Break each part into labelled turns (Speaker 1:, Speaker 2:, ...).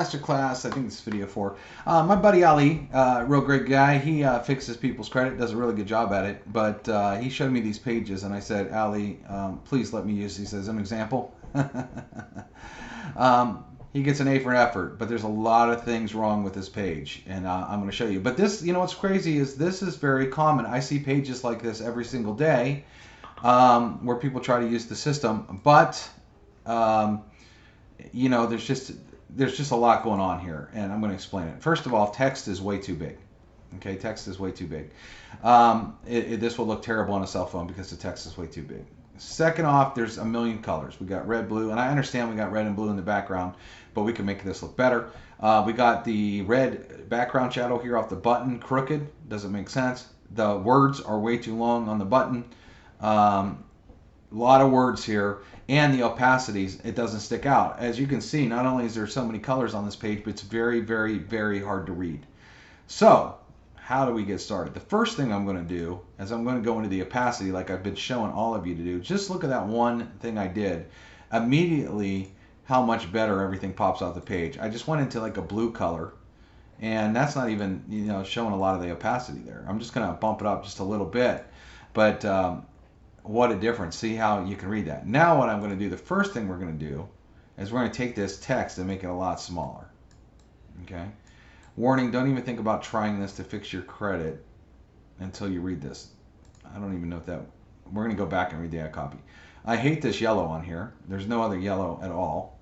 Speaker 1: Masterclass. I think this is video 4. My buddy Ali, real great guy. He fixes people's credit, does a really good job at it. But he showed me these pages, and I said, Ali, please let me use these as an example. He gets an A for an effort, but there's a lot of things wrong with this page, and I'm going to show you. But this, you know, what's crazy is this is very common. I see pages like this every single day where people try to use the system, but you know, there's just a lot going on here, and I'm going to explain it. First of all, text is way too big. Okay, text is way too big. This will look terrible on a cell phone because the text is way too big. Second off, there's a million colors. We got red, blue, and I understand we got red and blue in the background, but we can make this look better. We got the red background shadow here off the button, crooked, doesn't make sense. The words are way too long on the button. A lot of words here, and the opacities, it doesn't stick out. As you can see, not only is there so many colors on this page, but it's very, very, very hard to read. So, how do we get started? The first thing I'm going to do is I'm going to go into the opacity like I've been showing all of you to do. Just look at that one thing I did. Immediately, how much better everything pops off the page. I just went into like a blue color, and that's not even, you know, showing a lot of the opacity there. I'm just going to bump it up just a little bit, but what a difference. See how you can read that. Now what I'm going to do, the first thing we're going to do is we're going to take this text and make it a lot smaller. Okay? Warning, don't even think about trying this to fix your credit until you read this. I don't even know if that... We're going to go back and read the ad copy. I hate this yellow on here. There's no other yellow at all.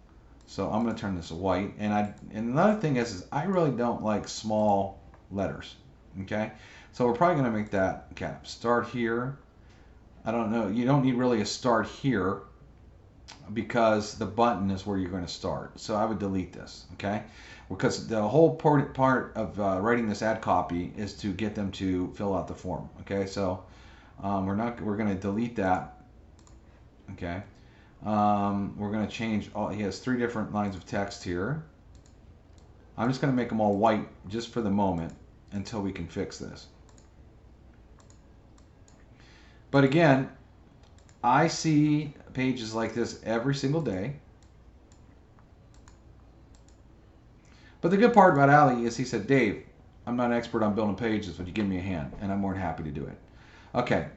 Speaker 1: So I'm going to turn this white. And another thing is I really don't like small letters. Okay? So we're probably going to make that cap. Start here. I don't know. You don't need really a start here because the button is where you're going to start. So I would delete this. Okay? Because the whole part of writing this ad copy is to get them to fill out the form. Okay, so we're going to delete that. Okay, we're going to change all. He has 3 different lines of text here. I'm just going to make them all white just for the moment until we can fix this. But again, I see pages like this every single day. But the good part about Ali is he said, Dave, I'm not an expert on building pages, but you give me a hand, and I'm more than happy to do it. Okay,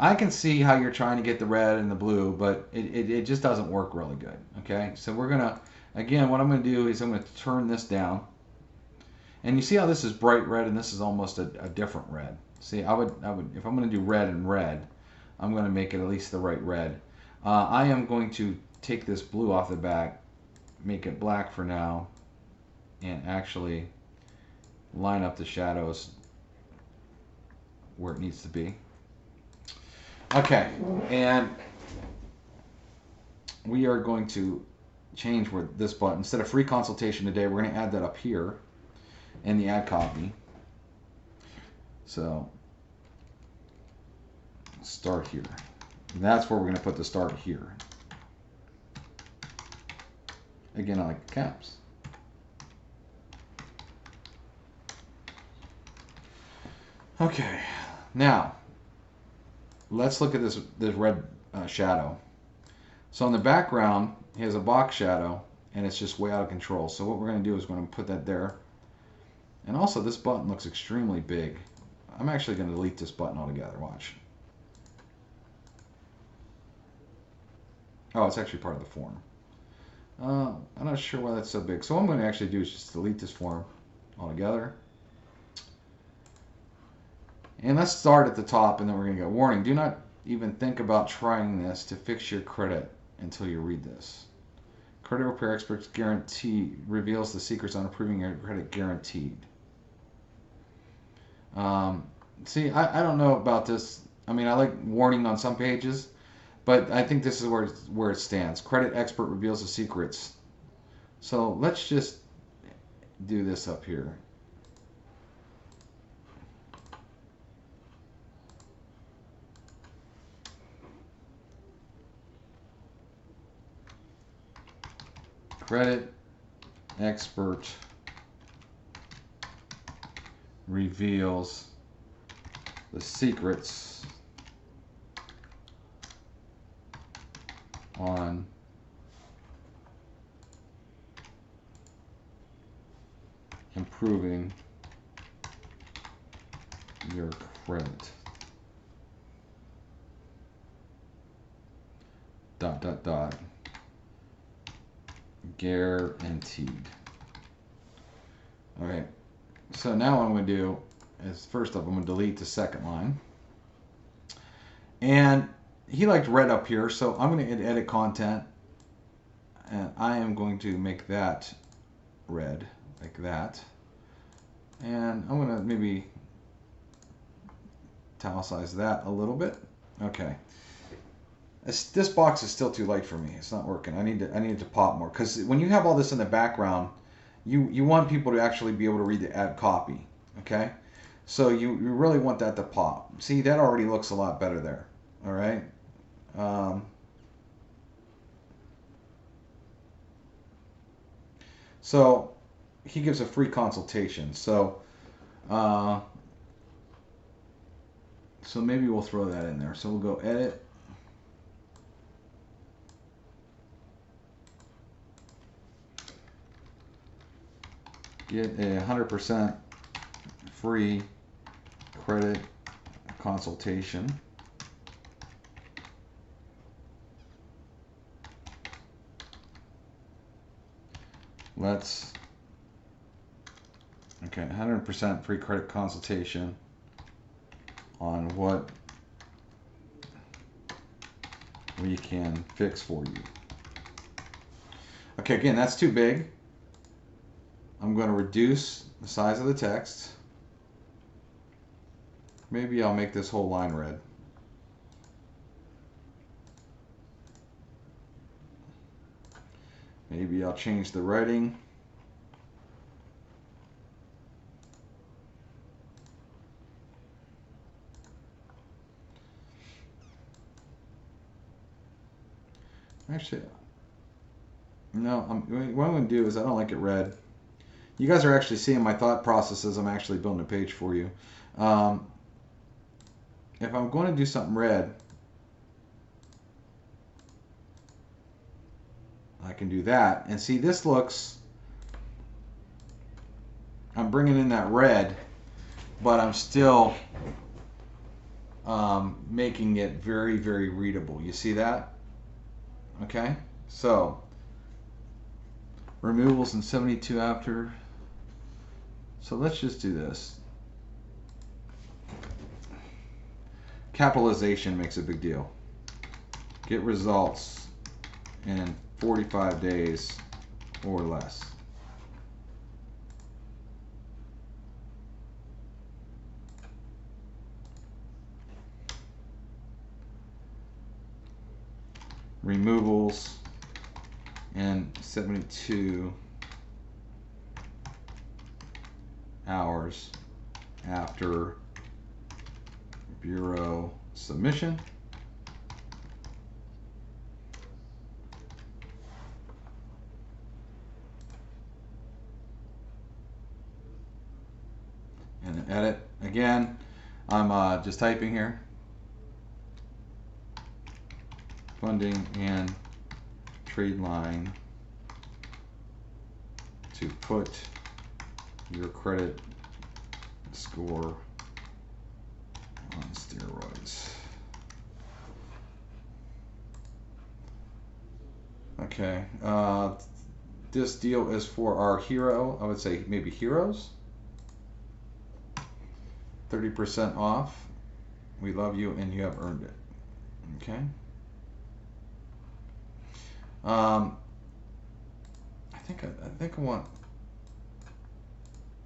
Speaker 1: I can see how you're trying to get the red and the blue, but it just doesn't work really good. Okay, so we're going to, again, what I'm going to do is I'm going to turn this down. And you see how this is bright red and this is almost a different red. See, I would if I'm going to do red and red, I'm going to make it at least the right red. I am going to take this blue off the back, make it black for now, and actually line up the shadows where it needs to be. Okay, and we are going to change where this button, instead of free consultation today, we're going to add that up here in the ad copy. So start here. And that's where we're going to put the start here. Again, I like the caps. Okay, now let's look at this red shadow. So in the background, he has a box shadow, and it's just way out of control. So what we're going to do is we're going to put that there. And also, this button looks extremely big. I'm actually going to delete this button altogether. Watch. Oh, it's actually part of the form. I'm not sure why that's so big. So what I'm going to actually do is just delete this form altogether. And let's start at the top, and then we're going to go, warning, do not even think about trying this to fix your credit until you read this. Credit repair experts guarantee reveals the secrets on improving your credit guaranteed. See, I don't know about this. I mean, I like warning on some pages, but I think this is where it stands. Credit expert reveals the secrets. So let's just do this up here. Credit expert reveals the secrets on improving your credit. Dot, dot, dot. Guaranteed. Okay, so now what I'm going to do is, first off, I'm going to delete the second line. And he liked red up here, so I'm going to edit content. And I am going to make that red, like that. And I'm going to maybe italicize that a little bit. Okay. This box is still too light for me. It's not working. I need it to pop more, because when you have all this in the background, you want people to actually be able to read the ad copy. Okay, so you really want that to pop. See, that already looks a lot better there. All right. So he gives a free consultation. So maybe we'll throw that in there. So we'll go edit. Get a 100% free credit consultation. Let's, okay, 100% free credit consultation on what we can fix for you. Okay, again, that's too big. I'm going to reduce the size of the text. Maybe I'll make this whole line red. Maybe I'll change the writing. Actually, no, what I'm going to do is, I don't like it red. You guys are actually seeing my thought processes. I'm actually building a page for you. If I'm going to do something red, I can do that. And see, this looks, I'm bringing in that red, but I'm still making it very, very readable. You see that? Okay, so removals in 72 after. So let's just do this. Capitalization makes a big deal. Get results in 45 days or less. Removals in 72 hours after bureau submission. And then edit. Again, I'm just typing here. Funding and trade line to put your credit score on steroids. Okay, this deal is for our hero. I would say maybe heroes. 30% off. We love you and you have earned it. Okay. I think I want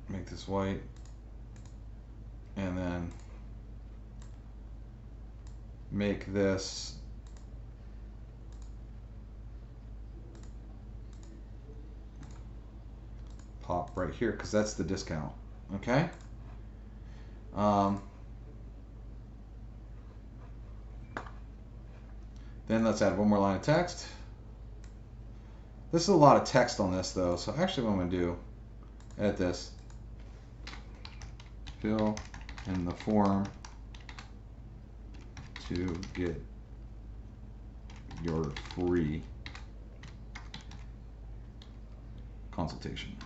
Speaker 1: to make this white, and then make this pop right here, because that's the discount. Okay. Then let's add one more line of text. This is a lot of text on this though, so actually what I'm going to do, edit this. Fill in the form to get your free consultation.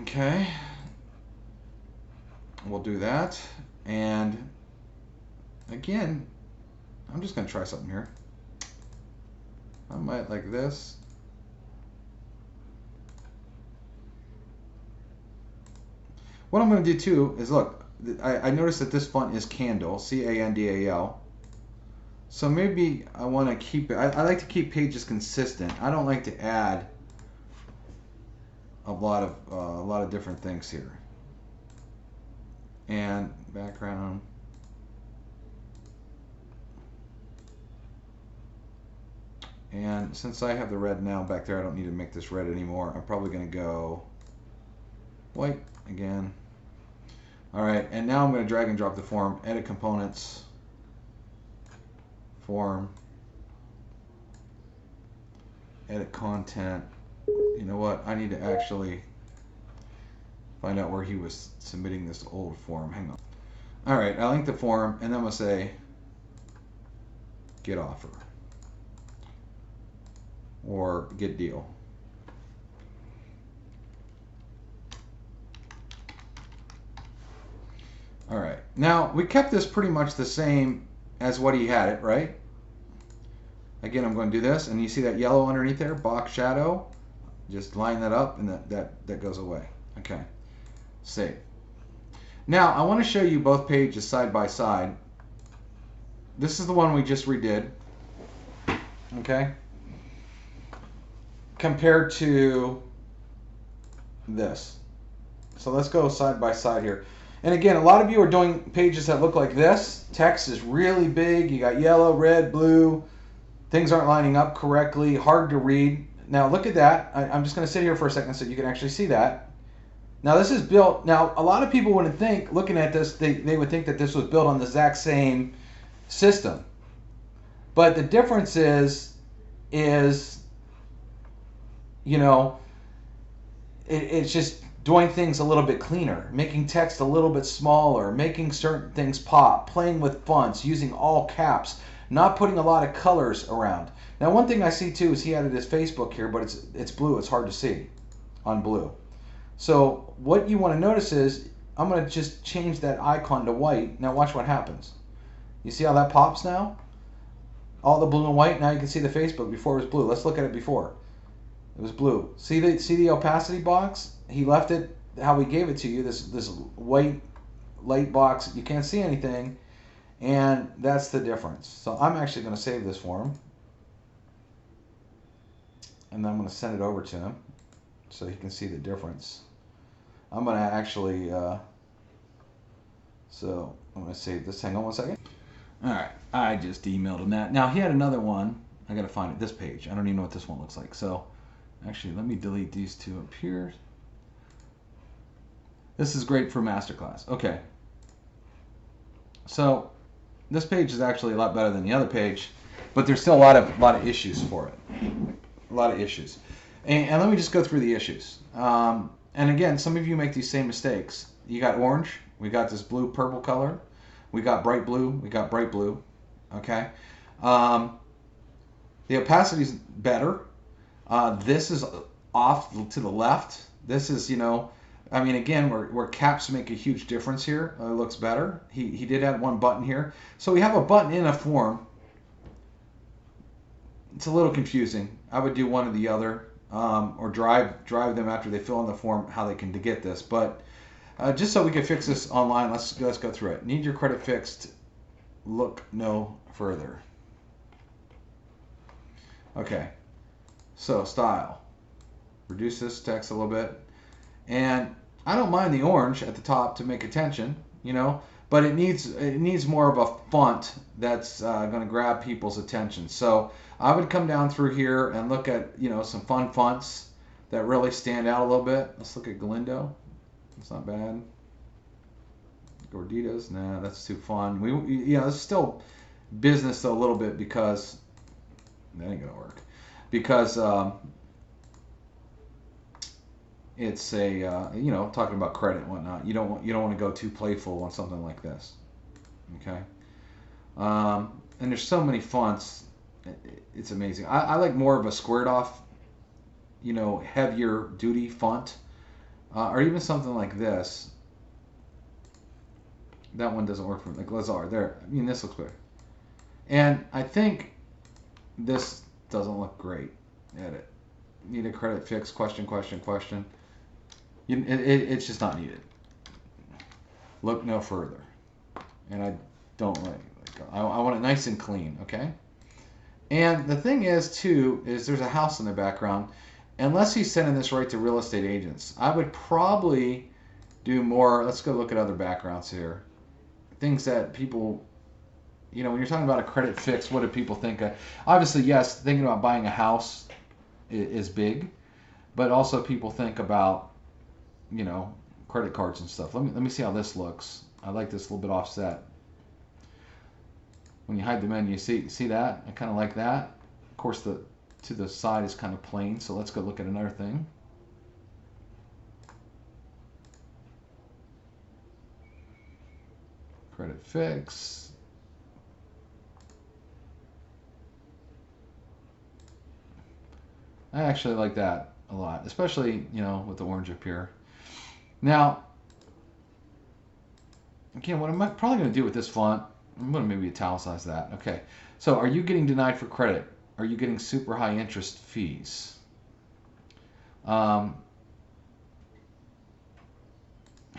Speaker 1: Okay, we'll do that. And again, I'm just going to try something here. I might like this. What I'm going to do too is look, I noticed that this font is Candle, C-A-N-D-A-L. So maybe I want to keep it, I like to keep pages consistent. I don't like to add a lot of different things here. And background. And since I have the red now back there, I don't need to make this red anymore. I'm probably going to go white again. All right, and now I'm going to drag and drop the form, edit components, form, edit content. You know what? I need to actually find out where he was submitting this old form. Hang on. All right, I link the form, and then I'm going to say get offer or get deal. All right, now we kept this pretty much the same as what he had it, right? Again, I'm going to do this, and you see that yellow underneath there, box shadow. Just line that up, and that goes away. Okay, save. Now I want to show you both pages side by side. This is the one we just redid. Okay, compared to this. So let's go side by side here. And again, a lot of you are doing pages that look like this. Text is really big. You got yellow, red, blue. Things aren't lining up correctly. Hard to read. Now look at that. I'm just going to sit here for a second so you can actually see that. Now this is built. Now a lot of people wouldn't think, looking at this, they would think that this was built on the exact same system. But the difference is you know, it's just doing things a little bit cleaner, making text a little bit smaller, making certain things pop, playing with fonts, using all caps, not putting a lot of colors around. Now one thing I see too is he added his Facebook here, but it's blue. It's hard to see on blue. So what you want to notice is I'm going to just change that icon to white. Now watch what happens. You see how that pops now? All the blue and white. Now you can see the Facebook. Before it was blue. Let's look at it before. It was blue. See the opacity box? He left it how he gave it to you. This white light box. You can't see anything, and that's the difference. So I'm actually going to save this for him, and then I'm going to send it over to him so he can see the difference. I'm going to actually so I'm going to save this. Hang on one second. All right, I just emailed him that. Now he had another one. I got to find it. This page. I don't even know what this one looks like. So actually, let me delete these two up here. This is great for Masterclass. Okay. So this page is actually a lot better than the other page, but there's still a lot of issues for it. A lot of issues. And let me just go through the issues. And again, some of you make these same mistakes. You got orange. We got this blue purple color. We got bright blue. We got bright blue. Okay. The opacity is better. This is off to the left. This is, you know, I mean, again, where caps make a huge difference here. It looks better. He did add one button here. So we have a button in a form. It's a little confusing. I would do one or the other, or drive them after they fill in the form how they can get this. But just so we can fix this online, let's go through it. Need your credit fixed. Look no further. Okay. So style. Reduce this text a little bit. And I don't mind the orange at the top to make attention, you know, but it needs more of a font that's going to grab people's attention. So I would come down through here and look at, you know, some fun fonts that really stand out a little bit. Let's look at Galindo. It's not bad. Gorditas, nah, that's too fun. You know, it's still business though a little bit because that ain't gonna work. Because it's a you know, talking about credit and whatnot. You don't want to go too playful on something like this. Okay. And there's so many fonts. It's amazing. I like more of a squared off, you know, heavier duty font. or even something like this. That one doesn't work for me. Like Lazar. There. I mean, this looks better. And I think this doesn't look great. Edit. Need a credit fix? Question, question, question. It's just not needed. Look no further. And I don't like I want it nice and clean, okay? And the thing is, too, is there's a house in the background. Unless he's sending this right to real estate agents, I would probably do more. Let's go look at other backgrounds here. Things that people, you know, when you're talking about a credit fix, what do people think of? Obviously, yes, thinking about buying a house is big, but also people think about, you know, credit cards and stuff. Let me see how this looks. I like this a little bit offset. When you hide the menu, see that? I kind of like that. Of course, the to the side is kind of plain, so let's go look at another thing. Credit fix. I actually like that a lot, especially, you know, with the orange up here. Now, again, what I'm probably going to do with this font, I'm going to maybe italicize that. Okay, so are you getting denied for credit? Are you getting super high interest fees? How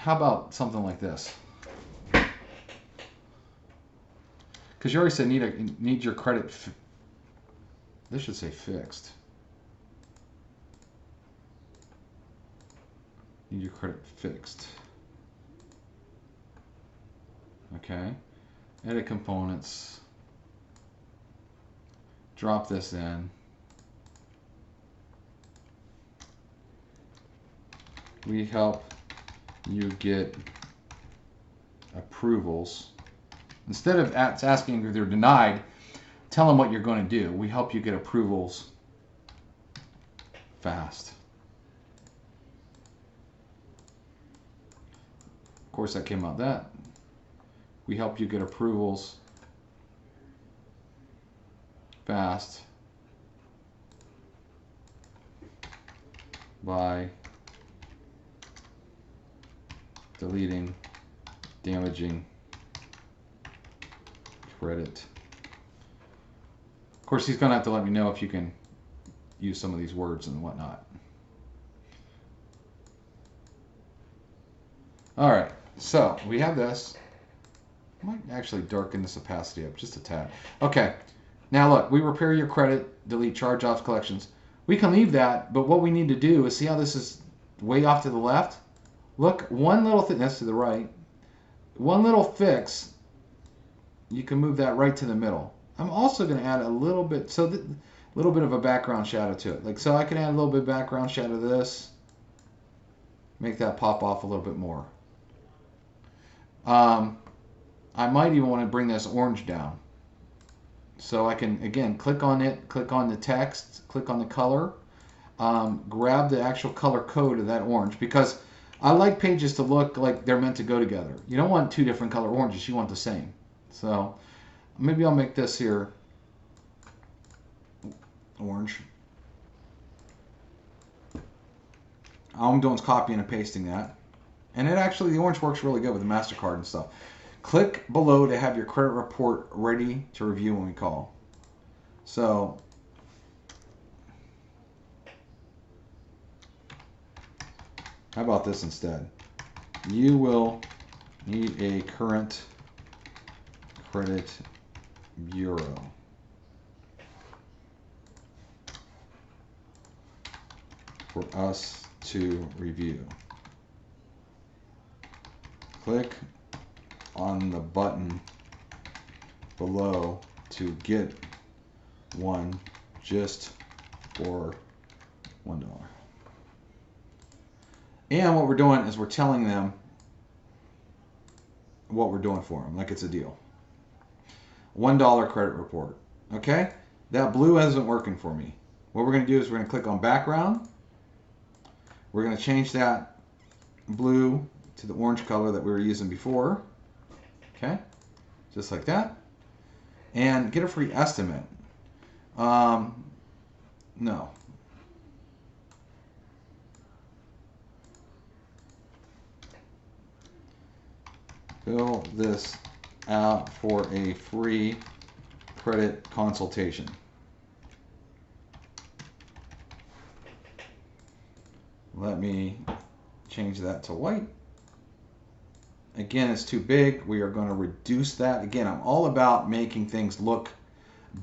Speaker 1: about something like this? Because you already said need your credit. This should say fixed. Need your credit fixed. Okay. Edit components. Drop this in. We help you get approvals. Instead of asking if they're denied, tell them what you're going to do. We help you get approvals fast. Of course, that came out that. We help you get approvals fast by deleting damaging credit. Of course, he's going to have to let me know if you can use some of these words and whatnot. All right, so we have this. I might actually darken this opacity up just a tad. Okay, now look, we repair your credit, delete charge-offs, collections. We can leave that, but what we need to do is see how this is way off to the left? Look, one little thing, that's to the right. One little fix, you can move that right to the middle. I'm also going to add a little bit, so a little bit of a background shadow to it. Like, so I can add a little bit of background shadow to this, make that pop off a little bit more. I might even want to bring this orange down. So I can, again, click on it, click on the text, click on the color, grab the actual color code of that orange, because I like pages to look like they're meant to go together. You don't want two different color oranges, you want the same. So maybe I'll make this here orange. All I'm doing is copying and pasting that. And it actually, the orange works really good with the MasterCard and stuff. Click below to have your credit report ready to review when we call. So, how about this instead? You will need a current credit bureau. For us to review. Click on the button below to get one just for $1. And what we're doing is we're telling them what we're doing for them, like it's a deal. $1 credit report. Okay? That blue isn't working for me. What we're going to do is we're going to click on background. We're going to change that blue to the orange color that we were using before. Okay, just like that. And get a free estimate. No. fill this out for a free credit consultation. Let me change that to white. Again, it's too big. We are going to reduce that. Again, I'm all about making things look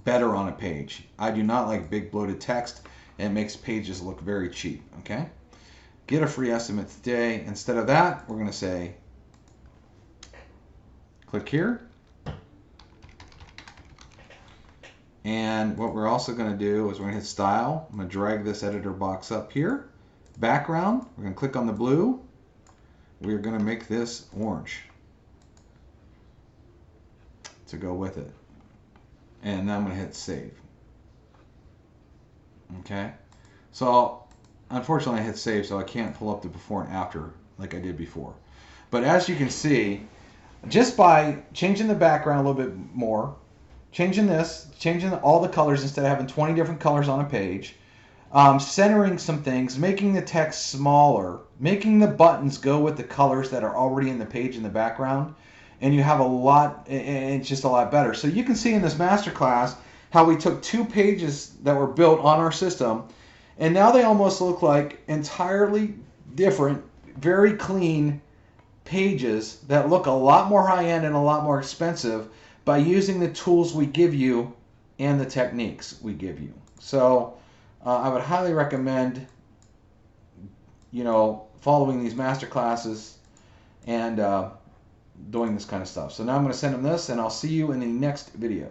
Speaker 1: better on a page. I do not like big bloated text. It makes pages look very cheap. Okay? Get a free estimate today. Instead of that, we're going to say, click here. And what we're also going to do is we're going to hit Style. I'm going to drag this editor box up here. Background, we're going to click on the blue. We're going to make this orange to go with it. And then I'm going to hit Save. Okay? So, unfortunately I hit Save, so I can't pull up the before and after like I did before. But as you can see, just by changing the background a little bit more, changing this, changing all the colors instead of having 20 different colors on a page, centering some things, making the text smaller, making the buttons go with the colors that are already in the page in the background, and you have a lot, and it's just a lot better. So you can see in this masterclass how we took 2 pages that were built on our system, and now they almost look like entirely different, very clean pages that look a lot more high-end and a lot more expensive by using the tools we give you and the techniques we give you. So I would highly recommend, following these master classes and doing this kind of stuff. So now I'm going to send them this, and I'll see you in the next video.